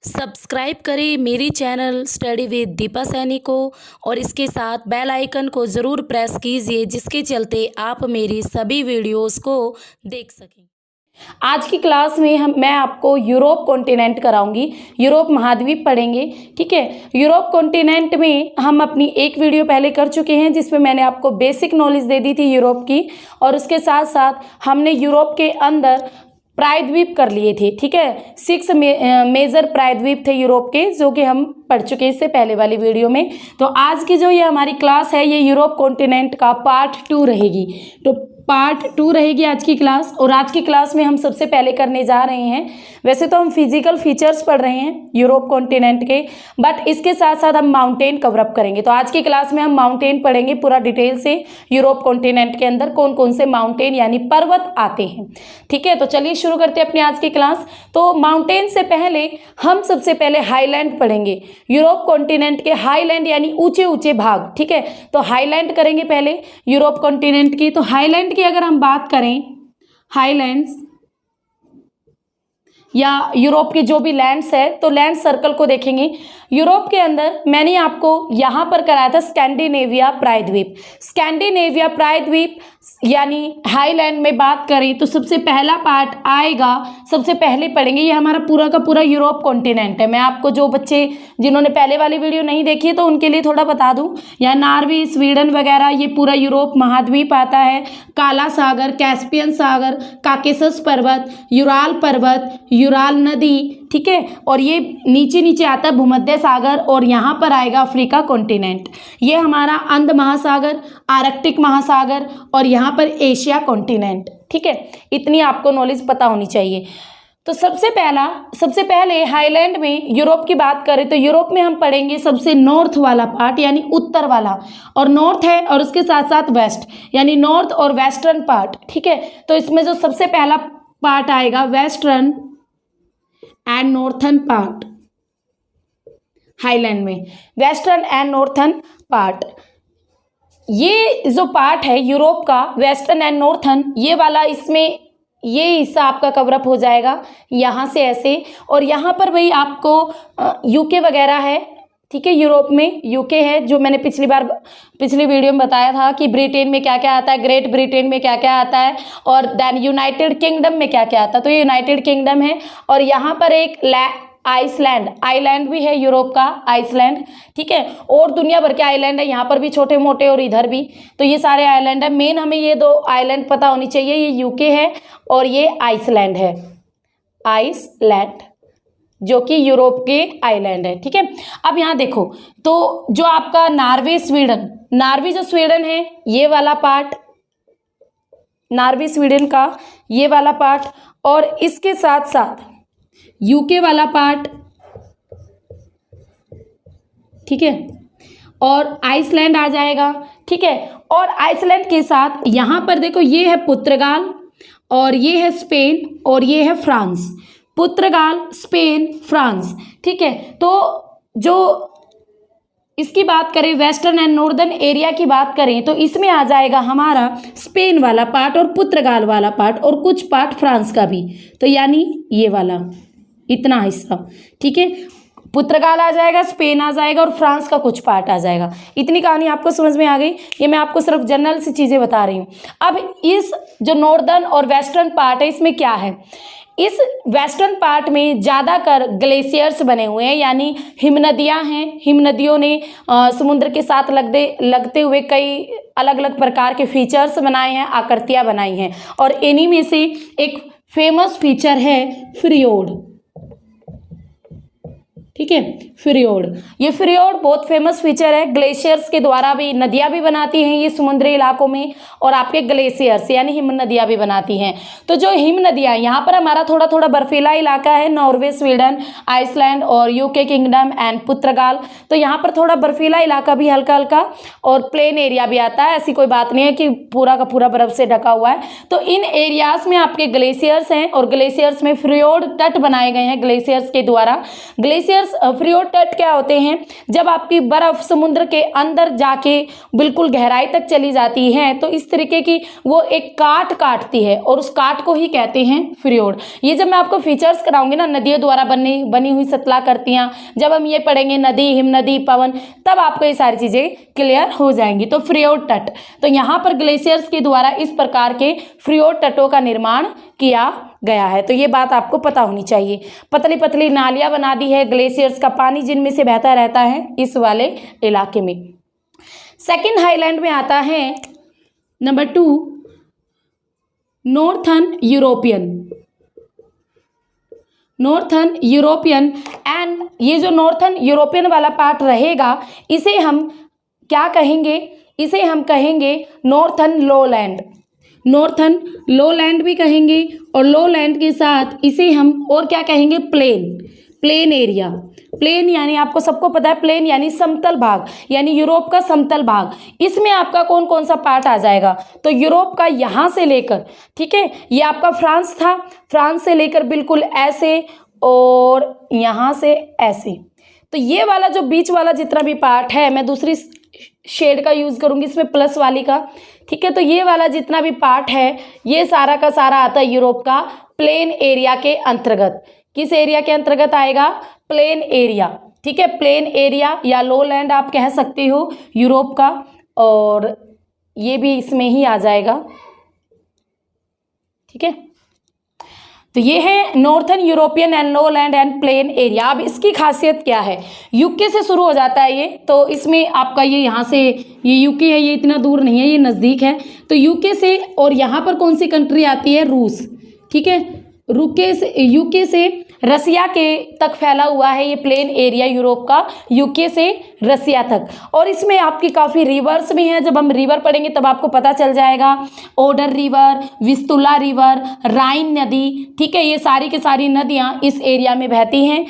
Subscribe करें मेरी channel study with Deepa Saini को और इसके साथ बेल आइकन को ज़रूर प्रेस कीजिए जिसके चलते आप मेरी सभी वीडियोस को देख सकें। आज की क्लास में मैं आपको यूरोप कॉन्टिनेंट कराऊंगी, यूरोप महाद्वीप पढ़ेंगे। ठीक है, यूरोप कॉन्टिनेंट में हम अपनी एक वीडियो पहले कर चुके हैं जिसमें मैंने आपको बेसिक नॉलेज दे दी थी यूरोप की, और उसके साथ साथ हमने यूरोप के अंदर प्रायद्वीप कर लिए थे। ठीक है, 6 मेजर प्रायद्वीप थे यूरोप के, जो कि हम पढ़ चुके हैं इससे पहले वाली वीडियो में। तो आज की जो ये हमारी क्लास है ये यूरोप कॉन्टिनेंट का पार्ट 2 रहेगी। तो पार्ट 2 रहेगी आज की क्लास, और आज की क्लास में हम सबसे पहले करने जा रहे हैं, वैसे तो हम फिजिकल फीचर्स पढ़ रहे हैं यूरोप कॉन्टिनेंट के, बट इसके साथ साथ हम माउंटेन कवर अप करेंगे। तो आज की क्लास में हम माउंटेन पढ़ेंगे पूरा डिटेल से, यूरोप कॉन्टिनेंट के अंदर कौन कौन से माउंटेन यानी पर्वत आते हैं। ठीक है, तो चलिए शुरू करते हैं अपनी आज की क्लास। तो माउंटेन से पहले हम सबसे पहले हाईलैंड पढ़ेंगे, यूरोप कॉन्टिनेंट के हाईलैंड यानी ऊंचे ऊंचे भाग। ठीक है, तो हाईलैंड करेंगे पहले यूरोप कॉन्टिनेंट की। तो हाईलैंड की अगर हम बात करें, हाईलैंड्स या यूरोप के जो भी लैंड्स है, तो लैंड सर्कल को देखेंगे। यूरोप के अंदर मैंने आपको यहाँ पर कराया था स्कैंडिनेविया प्रायद्वीप। स्कैंडिनेविया प्रायद्वीप यानी हाईलैंड में बात करें तो सबसे पहला पार्ट आएगा, सबसे पहले पढ़ेंगे, ये हमारा पूरा का पूरा यूरोप कॉन्टिनेंट है। मैं आपको जो बच्चे जिन्होंने पहले वाली वीडियो नहीं देखी है तो उनके लिए थोड़ा बता दूं, यहाँ नॉर्वे, स्वीडन वगैरह ये पूरा यूरोप महाद्वीप आता है। काला सागर, कैस्पियन सागर, काकेसस पर्वत, यूराल पर्वत, यूराल नदी, ठीक है, और ये नीचे नीचे आता है भूमध्य सागर, और यहाँ पर आएगा अफ्रीका कॉन्टिनेंट। ये हमारा अंध महासागर, आर्कटिक महासागर, और यहाँ पर एशिया कॉन्टिनेंट। ठीक है, इतनी आपको नॉलेज पता होनी चाहिए। तो सबसे पहले हाईलैंड में यूरोप की बात करें तो यूरोप में हम पढ़ेंगे सबसे नॉर्थ वाला पार्ट यानी उत्तर वाला, और नॉर्थ है और उसके साथ साथ वेस्ट यानी नॉर्थ और वेस्टर्न पार्ट। ठीक है, तो इसमें जो सबसे पहला पार्ट आएगा western and northern part. Highland में वेस्टर्न एंड नॉर्थर्न पार्ट, ये जो पार्ट है यूरोप का वेस्टर्न एंड नॉर्थर्न, ये वाला, इसमें ये हिस्सा आपका कवरअप हो जाएगा यहाँ से ऐसे, और यहाँ पर भाई आपको यूके वगैरह है। ठीक है, यूरोप में यूके है, जो मैंने पिछली वीडियो में बताया था कि ब्रिटेन में क्या क्या आता है, ग्रेट ब्रिटेन में क्या क्या आता है, और देन यूनाइटेड किंगडम में क्या क्या आता है। तो ये यूनाइटेड किंगडम है, और यहाँ पर एक आइलैंड भी है यूरोप का, आइसलैंड। ठीक है, और दुनिया भर के आइलैंड है, यहाँ पर भी छोटे मोटे और इधर भी, तो ये सारे आइलैंड है। मेन हमें ये 2 आइलैंड पता होनी चाहिए, ये यूके है और ये आइसलैंड है, आइसलैंड जो कि यूरोप के आइलैंड है। ठीक है, अब यहाँ देखो, तो जो आपका नॉर्वे जो स्वीडन है, ये वाला पार्ट, नॉर्वे स्वीडन का ये वाला पार्ट, और इसके साथ साथ यूके वाला पार्ट। ठीक है, और आइसलैंड आ जाएगा। ठीक है, और आइसलैंड के साथ यहाँ पर देखो, ये है पुर्तगाल, और ये है स्पेन, और ये है फ्रांस। पुर्तगाल, स्पेन, फ्रांस। ठीक है, तो जो इसकी बात करें वेस्टर्न एंड नॉर्दर्न एरिया की बात करें तो इसमें आ जाएगा हमारा स्पेन वाला पार्ट और पुर्तगाल वाला पार्ट, और कुछ पार्ट फ्रांस का भी, तो यानी ये वाला इतना हिस्सा। ठीक है, पुर्तगाल आ जाएगा, स्पेन आ जाएगा, और फ्रांस का कुछ पार्ट आ जाएगा। इतनी कहानी आपको समझ में आ गई। ये मैं आपको सिर्फ जनरल सी चीज़ें बता रही हूँ। अब इस जो नॉर्दर्न और वेस्टर्न पार्ट है, इसमें क्या है, इस वेस्टर्न पार्ट में ज़्यादातर ग्लेशियर्स बने हुए हैं, यानी हिमनदियाँ हैं। हिमनदियों ने समुद्र के साथ लगते हुए कई अलग अलग प्रकार के फीचर्स बनाए हैं, आकृतियाँ बनाई हैं, और इन्हीं में से एक फेमस फीचर है फियोर्ड। ठीक है, फियोर्ड, ये फियोर्ड बहुत फेमस फीचर है। ग्लेशियर्स के द्वारा भी नदियाँ भी बनाती हैं ये समुद्री इलाकों में, और आपके ग्लेशियर्स यानी हिम नदियाँ भी बनाती हैं। तो जो हिम नदियाँ, यहाँ पर हमारा थोड़ा थोड़ा बर्फीला इलाका है, नॉर्वे, स्वीडन, आइसलैंड और यूके किंगडम एंड पुर्तगाल, तो यहाँ पर थोड़ा बर्फीला इलाका भी हल्का हल्का, और प्लेन एरिया भी आता है। ऐसी कोई बात नहीं है कि पूरा का पूरा बर्फ से ढका हुआ है। तो इन एरियाज में आपके ग्लेशियर्स हैं, और ग्लेशियर्स में फियोर्ड तट बनाए गए हैं ग्लेशियर्स के द्वारा। ग्लेशियर ग्लेशियर्स फ्रियोड तट क्या होते हैं? जब आपकी बर्फ समुद्र के अंदर जाके बिल्कुल गहराई तक चली जाती है तो इस तरीके की वो एक काट काटती है और उस काट को ही कहते हैं फ्रियोड। ये जब मैं आपको फीचर्स कराऊंगी ना, नदियों द्वारा बनी हुई सतलाकृतियां, जब हम ये पढ़ेंगे नदी, हिमनदी, पवन, तब आपको ये सारी चीजें क्लियर हो जाएंगी। तो फ्रियोड तट, तो यहाँ पर ग्लेशियर्स के द्वारा इस प्रकार के फ्रियोड तटों का निर्माण किया गया है। तो ये बात आपको पता होनी चाहिए। पतली पतली नालियां बना दी है, ग्लेशियर्स का पानी जिनमें से बहता रहता है इस वाले इलाके में। सेकंड हाईलैंड में आता है नंबर 2 नॉर्थर्न यूरोपियन एंड ये जो नॉर्थर्न यूरोपियन वाला पार्ट रहेगा इसे हम क्या कहेंगे? इसे हम कहेंगे नॉर्थर्न लोलैंड भी कहेंगे और लोलैंड के साथ इसे हम और क्या कहेंगे? Plain area. प्लेन यानी आपको सबको पता है, प्लेन यानी समतल भाग, यानी यूरोप का समतल भाग। इसमें आपका कौन कौन सा पार्ट आ जाएगा? तो यूरोप का यहाँ से लेकर, ठीक है, ये आपका फ्रांस था, फ्रांस से लेकर बिल्कुल ऐसे और यहाँ से ऐसे। तो ये वाला जो बीच वाला जितना भी पार्ट है, मैं दूसरी शेड का यूज़ करूँगी इसमें प्लस वाली का, ठीक है। तो ये वाला जितना भी पार्ट है ये सारा का सारा आता है यूरोप का प्लेन एरिया के अंतर्गत। किस एरिया के अंतर्गत आएगा? प्लेन एरिया, ठीक है। प्लेन एरिया या लोलैंड आप कह सकते हो यूरोप का, और ये भी इसमें ही आ जाएगा, ठीक है। तो ये है northern European and lowland and plain area. अब इसकी खासियत क्या है? यूके से शुरू हो जाता है ये, तो इसमें आपका ये यहाँ से ये यूके है, ये इतना दूर नहीं है, ये नज़दीक है। तो यूके से, और यहाँ पर कौन सी कंट्री आती है? रूस, ठीक है। यूके से रसिया के तक फैला हुआ है ये प्लेन एरिया यूरोप का, यूके से रसिया तक। और इसमें आपकी काफ़ी रिवर्स भी हैं, जब हम रिवर पढ़ेंगे तब आपको पता चल जाएगा। ओडर रिवर, विस्तुला रिवर, राइन नदी, ठीक है, ये सारी की सारी नदियाँ इस एरिया में बहती हैं,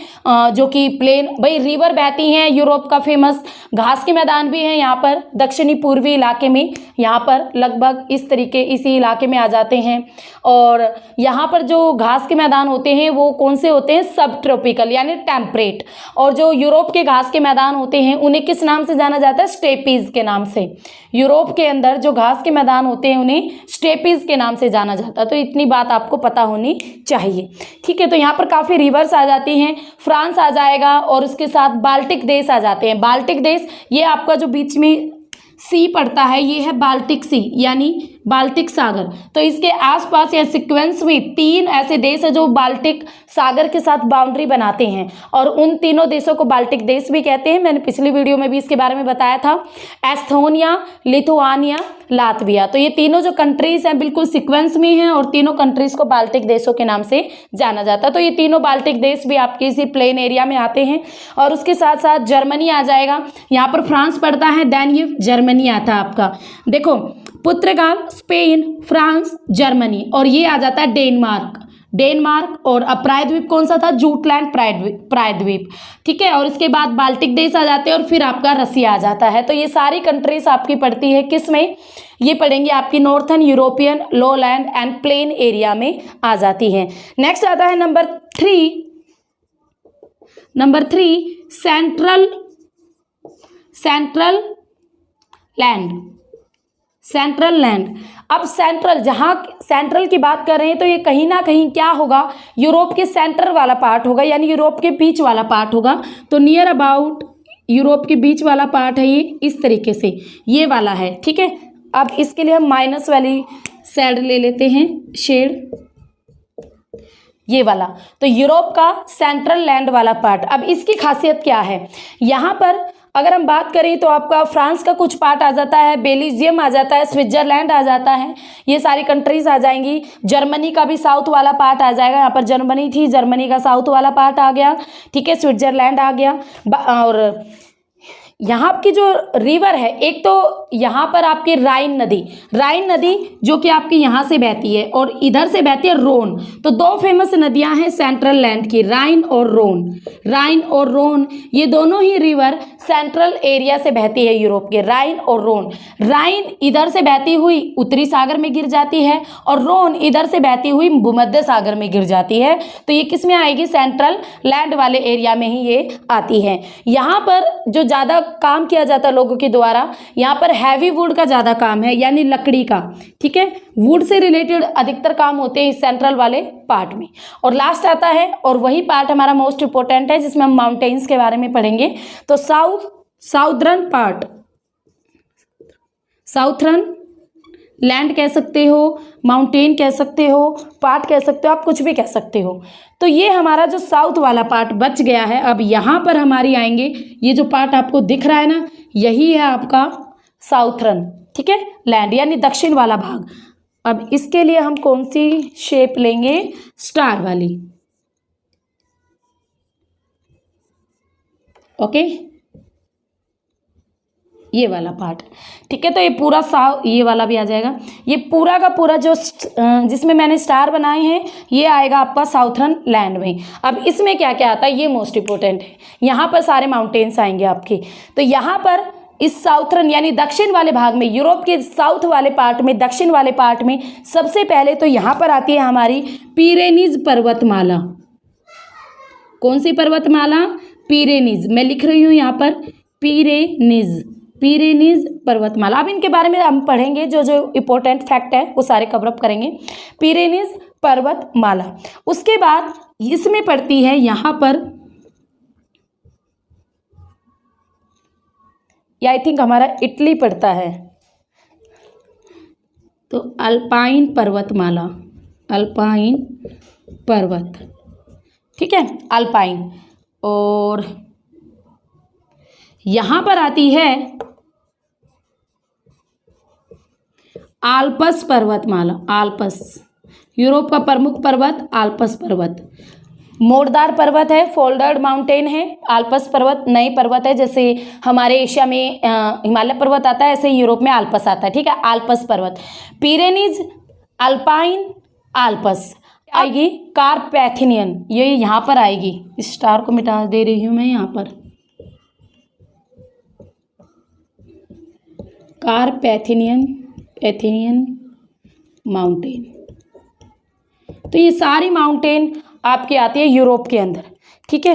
जो कि प्लेन, भाई रिवर बहती हैं। यूरोप का फेमस घास के मैदान भी हैं यहाँ पर, दक्षिणी पूर्वी इलाके में, यहाँ पर लगभग इसी इलाके में आ जाते हैं। और यहाँ पर जो घास के मैदान होते हैं वो कौन से होते हैं? सब ट्रॉपिकल यानी टेम्परेट। और जो यूरोप के घास के मैदान होते हैं उन्हें किस नाम से जाना जाता है? स्टेपीज के नाम से। यूरोप के अंदर जो घास के मैदान होते हैं उन्हें स्टेपीज के नाम से जाना जाता है। तो इतनी बात आपको पता होनी चाहिए, ठीक है। तो यहाँ पर काफ़ी रिवर्स आ जाती हैं, फ्रांस आ जाएगा और उसके साथ बाल्टिक देश आ जाते हैं। बाल्टिक देश, ये आपका जो बीच में सी पड़ता है ये है बाल्टिक सी यानी बाल्टिक सागर। तो इसके आसपास या सीक्वेंस में 3 ऐसे देश हैं जो बाल्टिक सागर के साथ बाउंड्री बनाते हैं, और उन तीनों देशों को बाल्टिक देश भी कहते हैं। मैंने पिछली वीडियो में भी इसके बारे में बताया था। एस्थोनिया, लिथुआनिया, लातविया। तो ये तीनों जो कंट्रीज हैं बिल्कुल सीक्वेंस में हैं और तीनों कंट्रीज को बाल्टिक देशों के नाम से जाना जाता है। तो ये तीनों बाल्टिक देश भी आपके इसी प्लेन एरिया में आते हैं। और उसके साथ साथ जर्मनी आ जाएगा, यहाँ पर फ्रांस पड़ता है, देन ये जर्मनी आता है आपका। देखो, पुर्तगाल, स्पेन, फ्रांस, जर्मनी, और ये आ जाता है डेनमार्क। और अब प्रायद्वीप कौन सा था? जूटलैंड प्रायद्वीप, ठीक है। और इसके बाद बाल्टिक देश आ जाते हैं और फिर आपका रसिया आ जाता है। तो ये सारी कंट्रीज आपकी पड़ती है किस में? ये पड़ेंगी आपकी northern European, lowland and plain area में आ जाती हैं। नेक्स्ट आता है नंबर 3 सेंट्रल लैंड। अब सेंट्रल, जहाँ सेंट्रल की बात कर रहे हैं तो ये कहीं ना कहीं क्या होगा? यूरोप के सेंटर वाला पार्ट होगा, यानी यूरोप के बीच वाला पार्ट होगा। तो नियर अबाउट यूरोप के बीच वाला पार्ट है ये, इस तरीके से ये वाला है, ठीक है। अब इसके लिए हम माइनस वाली शेड ले लेते हैं, शेड ये वाला। तो यूरोप का सेंट्रल लैंड वाला पार्ट। अब इसकी खासियत क्या है? यहाँ पर अगर हम बात करें तो आपका फ्रांस का कुछ पार्ट आ जाता है, बेल्जियम आ जाता है, स्विट्जरलैंड आ जाता है, ये सारी कंट्रीज आ जाएंगी। जर्मनी का भी साउथ वाला पार्ट आ जाएगा, यहाँ पर जर्मनी थी, जर्मनी का साउथ वाला पार्ट आ गया, ठीक है। स्विट्जरलैंड आ गया, और यहाँ की जो रिवर है, एक तो यहाँ पर आपकी राइन नदी जो कि आपकी यहाँ से बहती है और इधर से बहती है रोन। तो दो फेमस नदियाँ हैं सेंट्रल लैंड की, राइन और रोन। ये दोनों ही रिवर सेंट्रल एरिया से बहती है यूरोप के, राइन और रोन। राइन इधर से बहती हुई उत्तरी सागर में गिर जाती है और रोन इधर से बहती हुई भूमध्य सागर में गिर जाती है। तो ये किस में आएगी? सेंट्रल लैंड वाले एरिया में ही ये आती है। यहाँ पर जो ज़्यादा काम किया जाता है लोगों के द्वारा, यहाँ पर हैवी वुड का ज़्यादा काम है, यानी लकड़ी का। ठीक है, वुड से रिलेटेड अधिकतर काम होते हैं इस सेंट्रल वाले पार्ट में। और लास्ट आता है, और वही पार्ट हमारा मोस्ट इंपॉर्टेंट है जिसमें हम माउंटेन्स के बारे में पढ़ेंगे। तो साउथर्न पार्ट, साउथर्न लैंड कह सकते हो, माउंटेन कह सकते हो, पार्ट कह सकते हो, आप कुछ भी कह सकते हो। तो ये हमारा जो साउथ वाला पार्ट बच गया है। अब यहाँ पर हमारी आएंगे, ये जो पार्ट आपको दिख रहा है ना, यही है आपका साउथर्न, ठीक है, लैंड यानी दक्षिण वाला भाग। अब इसके लिए हम कौन सी शेप लेंगे? स्टार वाली। ओके, ये वाला पार्ट, ठीक है। तो ये पूरा ये वाला भी आ जाएगा। ये पूरा का पूरा जो जिसमें मैंने स्टार बनाए हैं, ये आएगा आपका साउथर्न लैंड में। अब इसमें क्या क्या आता है, ये मोस्ट इंपॉर्टेंट है। यहाँ पर सारे माउंटेन्स आएंगे आपके। तो यहाँ पर इस साउथर्न यानी दक्षिण वाले भाग में, यूरोप के साउथ वाले पार्ट में, दक्षिण वाले पार्ट में, सबसे पहले तो यहाँ पर आती है हमारी पिरेनीज पर्वतमाला। कौन सी पर्वतमाला? पिरेनीज। मैं लिख रही हूँ यहाँ पर पिरेनीज पर्वतमाला। अब इनके बारे में हम पढ़ेंगे, जो जो इम्पोर्टेंट फैक्ट है वो सारे कवरअप करेंगे। पिरेनीज पर्वतमाला। उसके बाद इसमें पड़ती है यहाँ पर, आई थिंक हमारा इटली पड़ता है, तो अल्पाइन पर्वतमाला, अल्पाइन पर्वत, ठीक है, अल्पाइन। और यहाँ पर आती है आल्पस पर्वतमाला। आल्पस यूरोप का प्रमुख पर्वत, आल्पस पर्वत। मोड़दार पर्वत है, फोल्डर्ड माउंटेन है। आल्पस पर्वत नई पर्वत है, जैसे हमारे एशिया में हिमालय पर्वत आता है, ऐसे यूरोप में आल्पस आता है, ठीक है। आल्पस पर्वत, पिरेनीज, अल्पाइन, आल्पस। आएगी कारपैथियन, ये यहाँ पर आएगी। इस स्टार को मिटा दे रही हूँ मैं यहाँ पर। कारपैथियन माउंटेन। तो ये सारी माउंटेन आपकी आती है यूरोप के अंदर, ठीक है।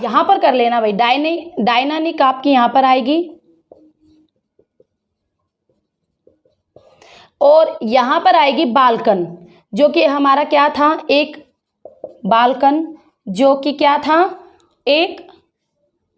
यहाँ पर कर लेना भाई, डायनानिक आपकी यहाँ पर आएगी, और यहाँ पर आएगी बाल्कन, जो कि हमारा क्या था, एक बाल्कन, जो कि क्या था, एक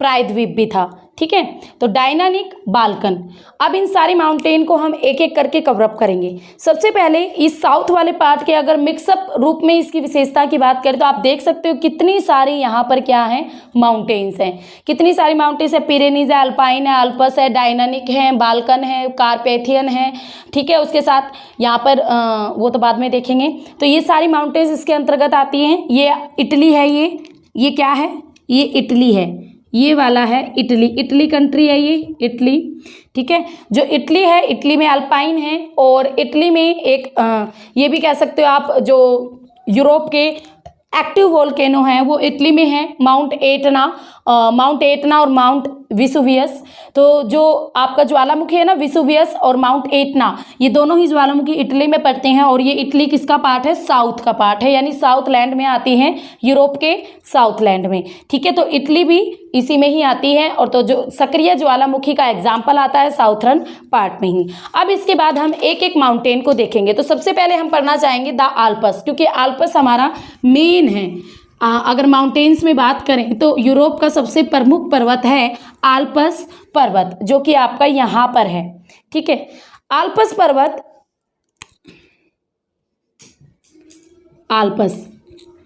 प्रायद्वीप भी था, ठीक है। तो डायनानिक, बाल्कन। अब इन सारी माउंटेन को हम एक एक करके कवरअप करेंगे। सबसे पहले इस साउथ वाले पार्ट के अगर मिक्सअप रूप में इसकी विशेषता की बात करें तो आप देख सकते हो कितनी सारी यहाँ पर क्या है, माउंटेन्स हैं। कितनी सारी माउंटेन्स है, पिरेनीज है, अल्पाइन है, अल्पस है, डायनानिक है, बाल्कन है, कारपैथियन है, ठीक है। उसके साथ यहाँ पर वो तो बाद में देखेंगे। तो ये सारी माउंटेन्स इसके अंतर्गत आती हैं। ये इटली है, ये क्या है, ये इटली है, ये वाला है इटली कंट्री है ये, इटली, ठीक है। जो इटली है, इटली में अल्पाइन है, और इटली में एक ये भी कह सकते हो आप, जो यूरोप के एक्टिव वोल्केनो हैं वो इटली में है, माउंट एटना और माउंट विसुवियस। तो जो आपका ज्वालामुखी है ना, विसुवियस और माउंट एटना, ये दोनों ही ज्वालामुखी इटली में पड़ते हैं। और ये इटली किसका पार्ट है, साउथ का पार्ट है, यानी साउथ लैंड में आती हैं, यूरोप के साउथ लैंड में, ठीक है। तो इटली भी इसी में ही आती है। और तो जो सक्रिय ज्वालामुखी का एग्जाम्पल आता है साउथर्न पार्ट में ही। अब इसके बाद हम एक एक माउंटेन को देखेंगे। तो सबसे पहले हम पढ़ना चाहेंगे द आल्पस, क्योंकि आल्पस हमारा मेन है। अगर माउंटेन्स में बात करें तो यूरोप का सबसे प्रमुख पर्वत है आल्पस पर्वत, जो कि आपका यहाँ पर है, ठीक है। आल्पस पर्वत, आल्पस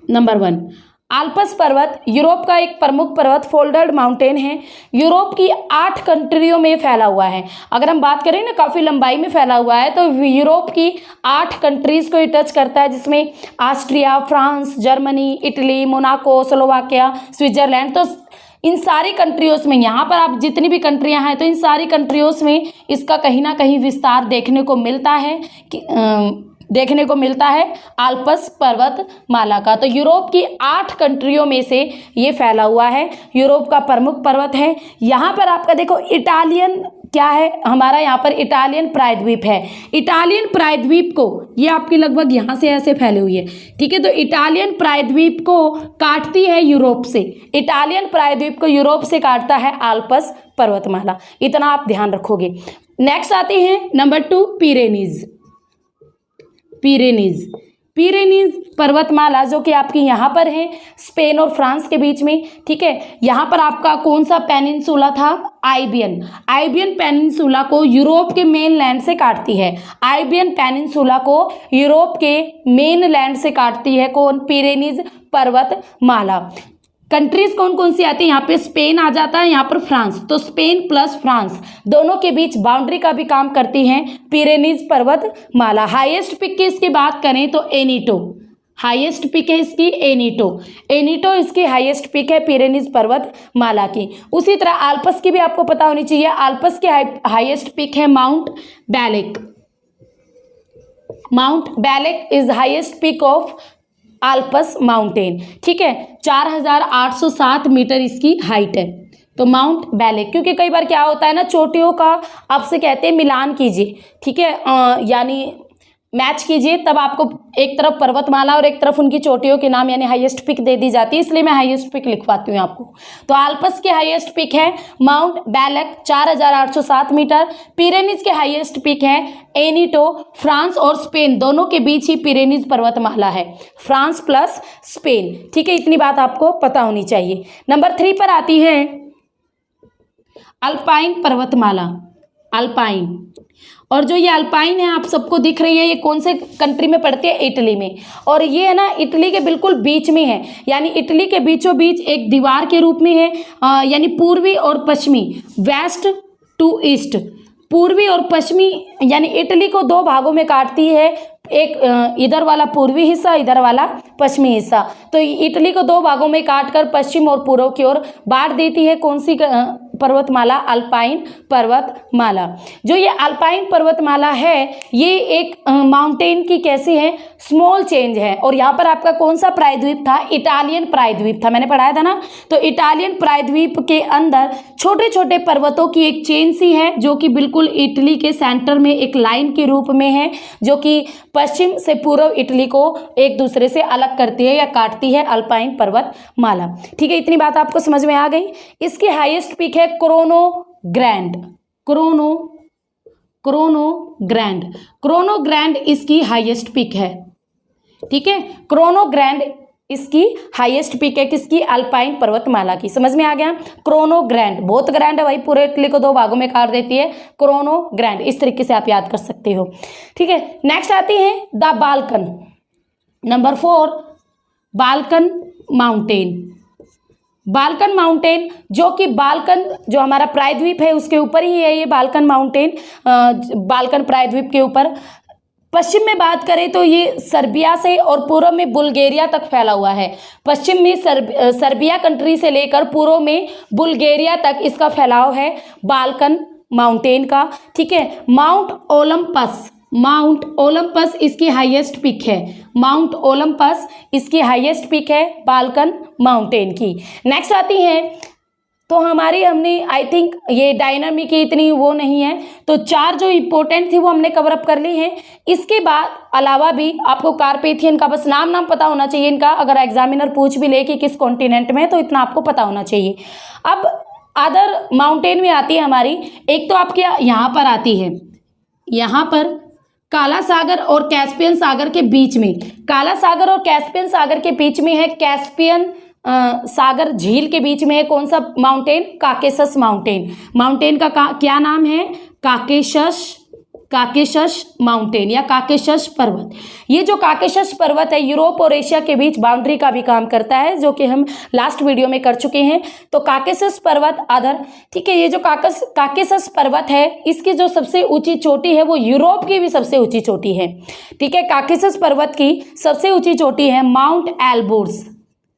नंबर 1, आल्पस पर्वत यूरोप का एक प्रमुख पर्वत, फोल्डर्ड माउंटेन है। यूरोप की 8 कंट्रियों में फैला हुआ है। अगर हम बात करें ना, काफ़ी लंबाई में फैला हुआ है, तो यूरोप की 8 कंट्रीज़ को टच करता है, जिसमें Austria, France, Germany, Italy, Monaco, Slovakia, Switzerland. तो इन सारी कंट्रियों में, यहाँ पर आप जितनी भी कंट्रियाँ हैं तो इन सारी कंट्रियों में इसका कहीं ना कहीं विस्तार देखने को मिलता है आल्प्स पर्वतमाला का। तो यूरोप की 8 कंट्रियों में से ये फैला हुआ है, यूरोप का प्रमुख पर्वत है। यहाँ पर आपका देखो इटालियन क्या है, हमारा यहाँ पर इटालियन प्रायद्वीप है। इटालियन प्रायद्वीप को, ये आपकी लगभग यहाँ से ऐसे फैली हुई है, ठीक है। तो इटालियन प्रायद्वीप को काटती है यूरोप से, इटालियन प्रायद्वीप को यूरोप से काटता है आल्प्स पर्वतमाला, इतना आप ध्यान रखोगे। नेक्स्ट आती है नंबर 2 पिरेनीज पर्वतमाला, जो कि आपकी यहाँ पर है स्पेन और फ्रांस के बीच में, ठीक है। यहाँ पर आपका कौन सा पेनिनसुला था, आइबियन पेनिनसुला को यूरोप के मेन लैंड से काटती है, आइबियन पेनिनसुला को यूरोप के मेन लैंड से काटती है कौन, पिरेनीज पर्वतमाला। कंट्रीज कौन कौन सी आती है, यहाँ पे स्पेन आ जाता है, यहाँ पर फ्रांस, तो स्पेन प्लस फ्रांस दोनों के बीच बाउंड्री का भी काम करती है पिरेनीज पर्वतमाला। हाईएस्ट पिक की इसकी बात करें तो एनीटो, हाईएस्ट पिक है इसकी एनीटो इसकी हाईएस्ट पिक है पिरेनीज पर्वतमाला की। उसी तरह आल्प्स की भी आपको पता होनी चाहिए, आल्प्स की हाईएस्ट पिक है Mount Blanc is highest peak of Alps mountain, ठीक है। 4807 मीटर इसकी हाइट है, तो माउंट बैलेक। क्योंकि कई बार क्या होता है ना, चोटियों का आपसे कहते हैं मिलान कीजिए, ठीक है, यानी मैच कीजिए, तब आपको एक तरफ पर्वतमाला और एक तरफ उनकी चोटियों के नाम यानी हाईएस्ट पिक दे दी जाती है, इसलिए मैं हाईएस्ट पिक लिखवाती हूँ आपको। तो आल्प्स की हाईएस्ट पिक है माउंट बैलेक 4807 मीटर, पिरेनीज के हाईएस्ट पिक है एनीटो। फ्रांस और स्पेन दोनों के बीच ही पिरेनीज पर्वतमाला है, फ्रांस प्लस स्पेन, ठीक है। इतनी बात आपको पता होनी चाहिए। नंबर 3 पर आती है अल्पाइन पर्वतमाला, और जो ये अल्पाइन है आप सबको दिख रही है, ये कौन से कंट्री में पड़ती है, इटली में। और ये है ना इटली के बिल्कुल बीच में है, यानी इटली के बीचों बीच एक दीवार के रूप में है, यानी पूर्वी और पश्चिमी, वेस्ट टू ईस्ट, पूर्वी और पश्चिमी, यानी इटली को 2 भागों में काटती है, एक इधर वाला पूर्वी हिस्सा, इधर वाला पश्चिमी हिस्सा। तो इटली को 2 भागों में काटकर पश्चिम और पूर्व की ओर बांट देती है कौन सी पर्वतमाला, अल्पाइन पर्वतमाला। जो ये अल्पाइन पर्वतमाला है ये एक माउंटेन की कैसी है, स्मॉल चेंज है। और यहाँ पर आपका कौन सा प्रायद्वीप था, इटालियन प्रायद्वीप था, मैंने पढ़ाया था ना। तो इटालियन प्रायद्वीप के अंदर छोटे छोटे पर्वतों की एक चेन सी है, जो कि बिल्कुल इटली के सेंटर में एक लाइन के रूप में है, जो कि पश्चिम से पूर्व इटली को एक दूसरे से अलग करती है या काटती है, अल्पाइन पर्वतमाला, ठीक है। इतनी बात आपको समझ में आ गई। इसकी हाईएस्ट पीक है क्रोनो ग्रैंड इसकी हाईएस्ट पीक है, ठीक है। क्रोनो ग्रैंड इसकी हाईएस्ट पीक है किसकी, अल्पाइन पर्वतमाला की। समझ में आ गया, क्रोनो ग्रैंड, बहुत ग्रैंड है भाई, पूरे इटली को 2 भागों में काट देती है, क्रोनो ग्रैंड, इस तरीके से आप याद कर सकते हो, ठीक है। नेक्स्ट आती है the Balkan, number 4 Balkan mountain, जो कि बाल्कन जो हमारा प्रायद्वीप है उसके ऊपर ही है ये बाल्कन माउंटेन, बाल्कन प्रायद्वीप के ऊपर। पश्चिम में बात करें तो ये सर्बिया से और पूर्व में बुल्गारिया तक फैला हुआ है। पश्चिम में सर्बिया कंट्री से लेकर पूर्व में बुल्गारिया तक इसका फैलाव है बाल्कन माउंटेन का, ठीक है। माउंट ओलंपस इसकी हाईएस्ट पीक है, बाल्कन माउंटेन की। नेक्स्ट आती है तो हमने आई थिंक ये डायनामिक की इतनी वो नहीं है, तो 4 जो इम्पोर्टेंट थी वो हमने कवर अप कर ली है। इसके बाद अलावा भी आपको कार्पेथियन का बस नाम पता होना चाहिए इनका, अगर एग्जामिनर पूछ भी ले कि किस कॉन्टिनेंट में है तो इतना आपको पता होना चाहिए। अब अदर माउंटेन में आती है हमारी, एक तो आपके यहाँ पर आती है, यहाँ पर काला सागर और कैस्पियन सागर के बीच में, काला सागर और कैस्पियन सागर के बीच में है, कैस्पियन सागर झील के बीच में है कौन सा माउंटेन, काकेशस माउंटेन का क्या नाम है, काकेशस माउंटेन या काकेशस पर्वत। ये जो काकेशस पर्वत है यूरोप और एशिया के बीच बाउंड्री का भी काम करता है, जो कि हम लास्ट वीडियो में कर चुके हैं। तो काकेशस पर्वत आदर, ठीक है। ये जो काकेशस पर्वत है इसकी जो सबसे ऊंची चोटी है वो यूरोप की भी सबसे ऊंची चोटी है, ठीक है। काकेशस पर्वत की सबसे ऊंची चोटी है माउंट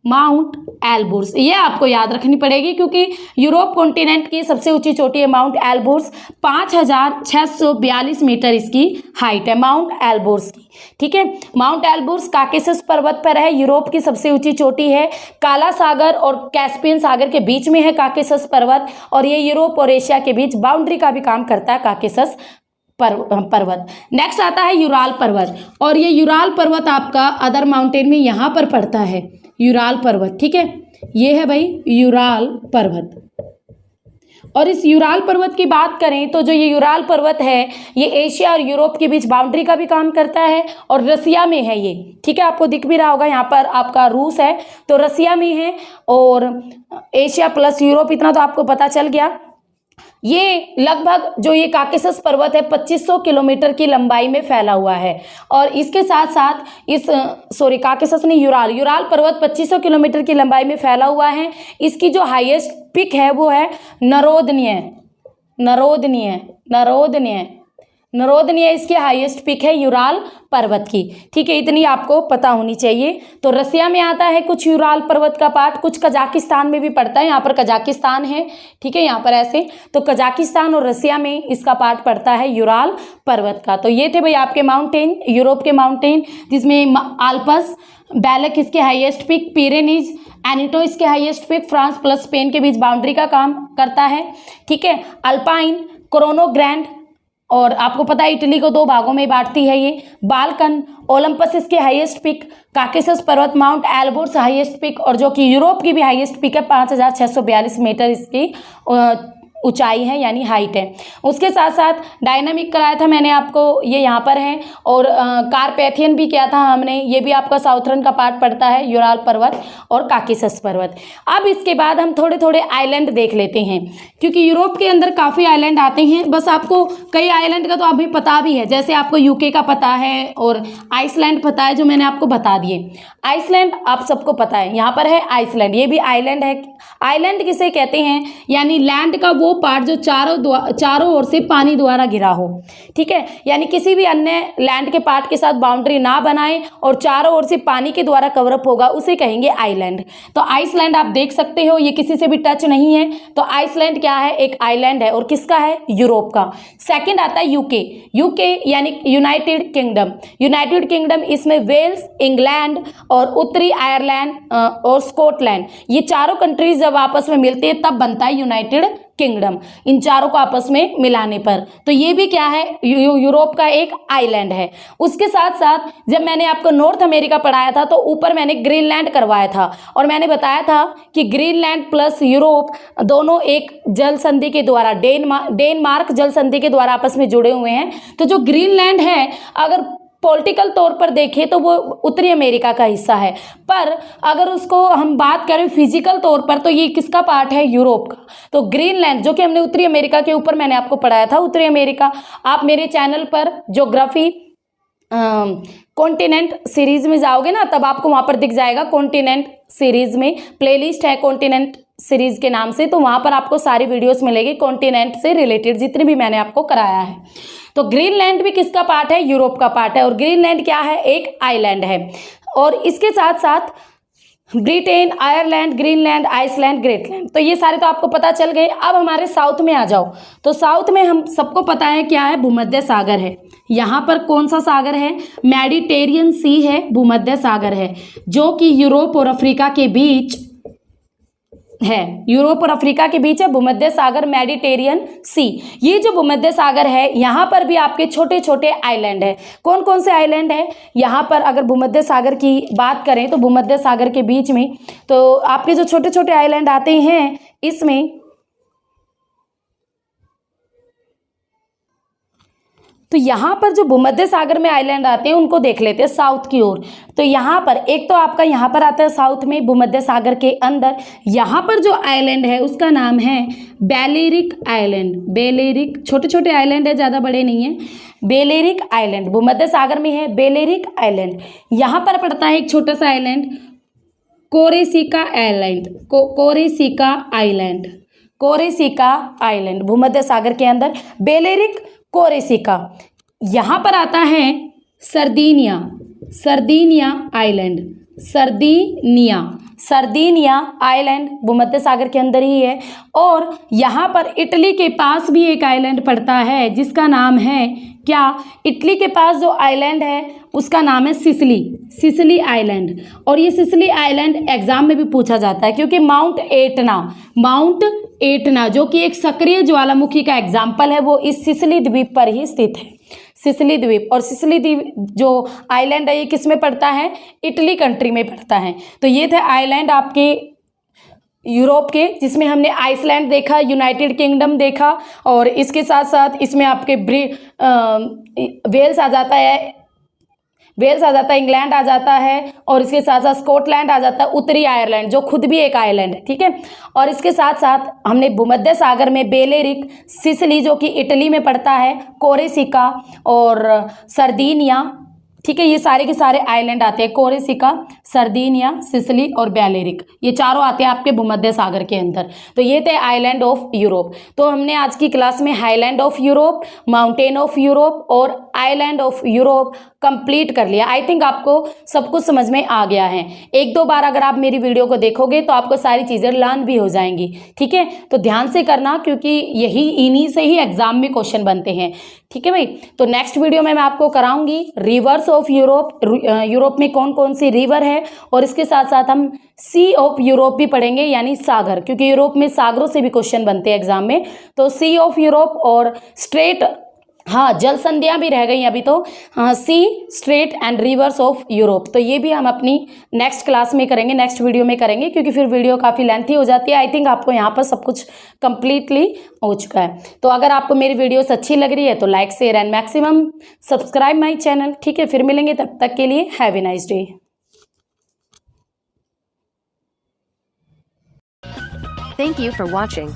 माउंट एल्ब्रूस, ये आपको याद रखनी पड़ेगी क्योंकि यूरोप कॉन्टिनेंट की सबसे ऊंची चोटी है माउंट एल्ब्रूस। 5,642 मीटर इसकी हाइट है माउंट एल्ब्रूस की। ठीक है, माउंट एल्ब्रूस काकेशस पर्वत पर है, यूरोप की सबसे ऊंची चोटी है। काला सागर और कैस्पियन सागर के बीच में है काकेशस पर्वत, और ये यूरोप और एशिया के बीच बाउंड्री का भी काम करता है काकेशस पर्वत। नेक्स्ट आता है यूराल पर्वत, और ये यूराल पर्वत आपका अदर माउंटेन में यहाँ पर पड़ता है, यूराल पर्वत। ठीक है, ये है भाई यूराल पर्वत। और इस यूराल पर्वत की बात करें तो जो ये यूराल पर्वत है ये एशिया और यूरोप के बीच बाउंड्री का भी काम करता है, और रसिया में है ये। ठीक है, आपको दिख भी रहा होगा यहाँ पर आपका रूस है, तो रसिया में है, और एशिया प्लस यूरोप, इतना तो आपको पता चल गया। ये लगभग जो ये काकेशस पर्वत है 2500 किलोमीटर की लंबाई में फैला हुआ है, और इसके साथ साथ इस काकेशस नहीं, यूराल पर्वत 2500 किलोमीटर की लंबाई में फैला हुआ है। इसकी जो हाईएस्ट पिक है वो है नरोदनीय इसकी हाईएस्ट पिक है यूराल पर्वत की। ठीक है, इतनी आपको पता होनी चाहिए। तो रसिया में आता है कुछ यूराल पर्वत का पार्ट, कुछ कजाकिस्तान में भी पड़ता है। यहाँ पर कजाकिस्तान है, ठीक है, यहाँ पर ऐसे, तो कजाकिस्तान और रसिया में इसका पार्ट पड़ता है यूराल पर्वत का। तो ये थे भाई आपके माउंटेन, यूरोप के माउंटेन, जिसमें आल्प्स, बैलक इसके हाईएस्ट पिक, पिरेनीज, एनिटो इसके highest peak, France plus Spain के बीच बाउंड्री का काम करता है। ठीक है, अल्पाइन, क्रोनो ग्रैंड, और आपको पता है इटली को 2 भागों में बांटती है ये, बाल्कन, ओलंपस इसके हाईएस्ट पिक, काकेशस पर्वत, माउंट एल्ब्रूस हाईएस्ट पिक, और जो कि यूरोप की भी हाईएस्ट पिक है 5,642 मीटर इसकी ऊंचाई है, यानी हाइट है। उसके साथ साथ डायनामिक कराया था मैंने आपको, ये यहाँ पर है, और कारपैथियन भी किया था हमने, ये भी आपका साउथर्न का पार्ट पड़ता है, यूराल पर्वत और काकेशस पर्वत। अब इसके बाद हम थोड़े थोड़े आइलैंड देख लेते हैं, क्योंकि यूरोप के अंदर काफ़ी आइलैंड आते हैं। बस आपको कई आइलैंड का तो अभी पता भी है, जैसे आपको यूके का पता है और आइसलैंड पता है, जो मैंने आपको बता दिए। आइसलैंड आप सबको पता है, यहाँ पर है आइसलैंड, ये भी आइलैंड है। आइलैंड किसे कहते हैं, यानी लैंड का वो पार्ट जो चारों ओर से पानी द्वारा घिरा हो। ठीक है, यानी किसी भी अन्य लैंड के पार्ट के साथ बाउंड्री ना बनाए और चारों ओर से पानी के द्वारा कवरअप होगा, उसे कहेंगे आइलैंड। तो आइसलैंड आप देख सकते हो, ये किसी से भी टच नहीं है। तो आइसलैंड क्या है, एक आइलैंड है, और किसका है, यूरोप का। सेकंड आता है यूके यानी यूनाइटेड किंगडम, इसमें वेल्स, इंग्लैंड और उत्तरी आयरलैंड और स्कॉटलैंड, ये चारों कंट्रीज जब आपस में मिलते हैं तब बनता है यूनाइटेड किंगडम, इन चारों को आपस में मिलाने पर। तो ये भी क्या है, यूरोप का एक आइलैंड है। उसके साथ साथ जब मैंने आपको नॉर्थ अमेरिका पढ़ाया था तो ऊपर मैंने ग्रीनलैंड करवाया था, और मैंने बताया था कि ग्रीनलैंड प्लस यूरोप दोनों एक जल संधि के द्वारा, डेनमार्क जल संधि के द्वारा आपस में जुड़े हुए हैं। तो जो ग्रीनलैंड है, अगर पॉलिटिकल तौर पर देखें तो वो उत्तरी अमेरिका का हिस्सा है, पर अगर उसको हम बात करें फिजिकल तौर पर तो ये किसका पार्ट है, यूरोप का। तो ग्रीनलैंड जो कि हमने उत्तरी अमेरिका के ऊपर मैंने आपको पढ़ाया था, उत्तरी अमेरिका, आप मेरे चैनल पर ज्योग्राफी कॉन्टिनेंट सीरीज में जाओगे ना, तब आपको वहाँ पर दिख जाएगा, कॉन्टिनेंट सीरीज में प्लेलिस्ट है कॉन्टिनेंट सीरीज के नाम से, तो वहाँ पर आपको सारी वीडियोस मिलेगी कॉन्टिनेंट से रिलेटेड, जितनी भी मैंने आपको कराया है। तो ग्रीनलैंड भी किसका पार्ट है, यूरोप का पार्ट है, और ग्रीनलैंड क्या है, एक आइलैंड है। और इसके साथ साथ ब्रिटेन, आयरलैंड, ग्रीनलैंड, आइसलैंड, ग्रेटलैंड, तो ये सारे तो आपको पता चल गए। अब हमारे साउथ में आ जाओ, तो साउथ में हम सबको पता है क्या है, भूमध्य सागर है। यहाँ पर कौन सा सागर है, मेडिटेरियन सी है, भूमध्य सागर है, जो कि यूरोप और अफ्रीका के बीच है, यूरोप और अफ्रीका के बीच है भूमध्य सागर, मेडिटेरियन सी। ये जो भूमध्य सागर है, यहाँ पर भी आपके छोटे छोटे आइलैंड है। कौन कौन से आइलैंड है यहाँ पर, अगर भूमध्य सागर की बात करें तो भूमध्य सागर के बीच में तो आपके जो छोटे छोटे आइलैंड आते हैं, इसमें तो यहाँ पर जो भूमध्य सागर में आइलैंड आते हैं उनको देख लेते हैं साउथ की ओर। तो यहाँ पर एक तो आपका यहाँ पर आता है साउथ में भूमध्य सागर के अंदर, यहाँ पर जो आइलैंड है उसका नाम है बेलेरिक आइलैंड। बेलेरिक, छोटे छोटे आइलैंड है, ज़्यादा बड़े नहीं है। बेलेरिक आइलैंड भूमध्य सागर में है, बेलेरिक आइलैंड। यहाँ पर पड़ता है एक छोटा सा आइलैंड कोरेसिका आइलैंड, कोरेसिका आइलैंड, कोरेसिका आइलैंड भूमध्य सागर के अंदर, बेलेरिक, कोरेसिका। यहाँ पर आता है सर्दिनिया, सर्दिनिया आइलैंड, सर्दिनिया, सर्दिनिया आइलैंड भूमध्य सागर के अंदर ही है। और यहाँ पर इटली के पास भी एक आइलैंड पड़ता है जिसका नाम है क्या, इटली के पास जो आइलैंड है उसका नाम है सिसिली आइलैंड। और ये सिसिली आइलैंड एग्जाम में भी पूछा जाता है क्योंकि माउंट एटना जो कि एक सक्रिय ज्वालामुखी का एग्जाम्पल है वो इस सिसिली द्वीप पर ही स्थित है, सिसिली द्वीप। और सिसिली द्वीप जो आइलैंड है ये किस में पड़ता है, इटली कंट्री में पड़ता है। तो ये थे आइलैंड आपके यूरोप के, जिसमें हमने आइसलैंड देखा, यूनाइटेड किंगडम देखा, और इसके साथ साथ इसमें आपके वेल्स आ जाता है, इंग्लैंड आ जाता है, और इसके साथ साथ स्कॉटलैंड आ जाता है, उत्तरी आयरलैंड जो खुद भी एक आइलैंड है, ठीक है। और इसके साथ साथ हमने भूमध्य सागर में बेलेरिक, सिसिली जो कि इटली में पड़ता है, कोरेसिका और सर्दिनिया, ठीक है, ये सारे के सारे आइलैंड आते हैं, कोरेसिका, सर्दिनिया, सिसिली और बेलेरिक, ये चारों आते हैं आपके भूमध्य सागर के अंदर। तो ये थे आइलैंड ऑफ यूरोप। तो हमने आज की क्लास में highland of Europe, mountain of Europe और आइलैंड ऑफ यूरोप कंप्लीट कर लिया। आई थिंक आपको सब कुछ समझ में आ गया है। एक दो बार अगर आप मेरी वीडियो को देखोगे तो आपको सारी चीज़ें लर्न भी हो जाएंगी, ठीक है। तो ध्यान से करना क्योंकि इन्हीं से ही एग्जाम में क्वेश्चन बनते हैं, ठीक है भाई। तो नेक्स्ट वीडियो में मैं आपको कराऊंगी रिवर्स ऑफ यूरोप, यूरोप में कौन कौन सी रिवर है, और इसके साथ साथ हम सी ऑफ यूरोप भी पढ़ेंगे, यानी सागर, क्योंकि यूरोप में सागरों से भी क्वेश्चन बनते हैं एग्जाम में। तो सी ऑफ यूरोप और स्ट्रेट, हाँ जल संधियाँ भी रह गई अभी तो, हाँ sea, strait and rivers of Europe. तो ये भी हम अपनी नेक्स्ट क्लास में करेंगे, नेक्स्ट वीडियो में करेंगे, क्योंकि फिर वीडियो काफ़ी लेंथी हो जाती है। आई थिंक आपको यहाँ पर सब कुछ कंप्लीटली हो चुका है। तो अगर आपको मेरी वीडियोस अच्छी लग रही है तो like, share and maximum subscribe my channel, ठीक है। फिर मिलेंगे, तब तक के लिए have a nice day. Thank you for watching.